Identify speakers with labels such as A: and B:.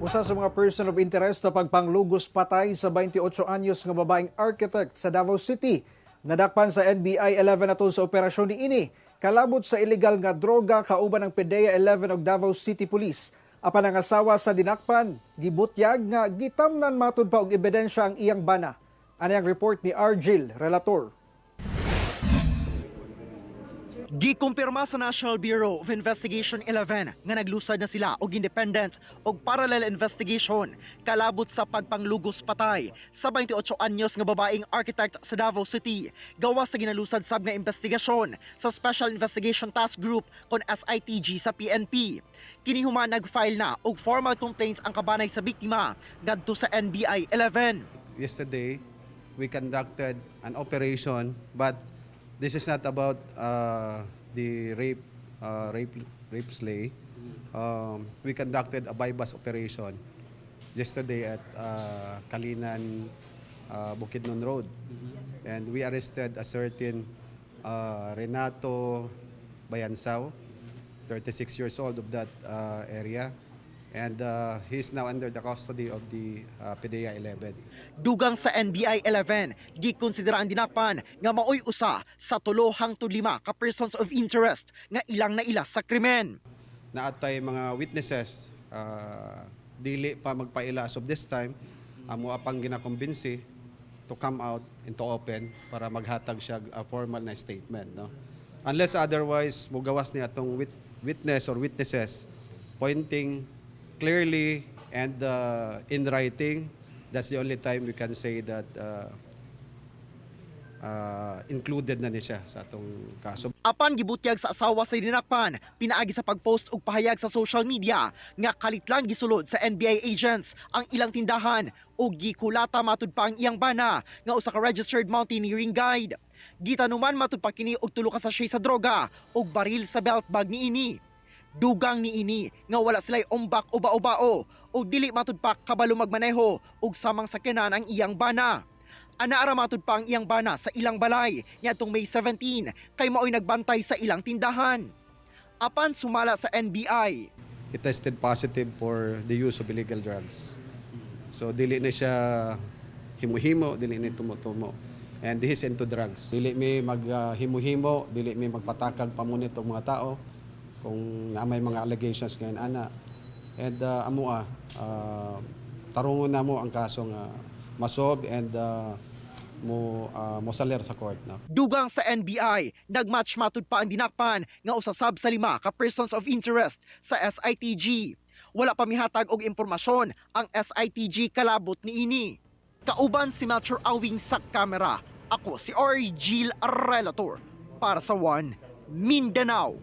A: Usa sa mga person of interest na pagpanglugos patay sa 28 anyos nga babaeng architect sa Davao City. Nadakpan sa NBI 11 atol sa operasyon ni ini. Kalabot sa illegal nga droga kauban ng PDEA 11 og Davao City Police. Apan ang asawa sa dinakpan, gibutyag nga gitamnan matud pa og ebidensya ang iyang bana. Ano ang report ni Argil, relator.
B: Gikumpirma sa National Bureau of Investigation 11 nga naglusad na sila og independent og parallel investigation kalabot sa pagpanglugos patay sa 28 anyos nga babaeng architect sa Davao City gawas sa ginalusad sab nga investigasyon sa Special Investigation Task Group kon SITG sa PNP. Kini human nag-file na og formal complaints ang kabanay sa biktima ngadto sa NBI 11.
C: Yesterday, we conducted an operation, but this is not about the rape slay. We conducted a bypass operation yesterday at Kalinan, Bukidnon Road, and we arrested a certain Renato Bayansao, 36 years old, of that area. And he is now under the custody of the PDEA 11.
B: Dugang sa NBI 11, gikonsidera ang dinakpan nga maoy usa sa 3 hangtod 5 ka persons of interest nga ilang naila sa krimen.
C: Naatay mga witnesses, dili pa magpaila as of this time, amo apang ginakumbinsi to come out into open para maghatag siya a formal na statement, no? Unless otherwise mugawas ni atong witness or witnesses pointing clearly and in writing, that's the only time we can say that included na niya sa atong kaso.
B: Apan gibutyag sa asawa sa dinakpan, pinaagi sa pagpost og pahayag sa social media nga kalit lang gisulod sa NBI agents ang ilang tindahan o gikulata matud pa ang iyang bana nga usa ka registered mountaineering guide. Gitanuman matud pa kini og 3 ka sachet sa droga og baril sa belt bag niini. Dugang niini nga wala sila'y ombak o bao-bao o dili matud pa kabalo magmaneho ug samang sakyanan ang iyang bana. Anaara matud pa ang iyang bana sa ilang balay niadtong May 17 kay maoy nagbantay sa ilang tindahan. Apan sumala sa NBI,
C: He tested positive for the use of illegal drugs. So dili na siya himo-himo, dili na tumo-tumo. And he is into drugs. Dili mi maghimo-himo, dili mi magpatakag pamunit og mga tao kung may mga allegations ngayon ana. And tarungon na mo ang kaso nga masob and mo saler sa court, no?
B: dugang sa NBI, nagmatch matud pa ang dinakpan nga usasab sa 5 ka persons of interest sa SITG. Wala pa mihatag og impormasyon ang SITG kalabot niini. Kauban si Melchor Awing sa kamera. Ako si Argil, relator para sa One Mindanao.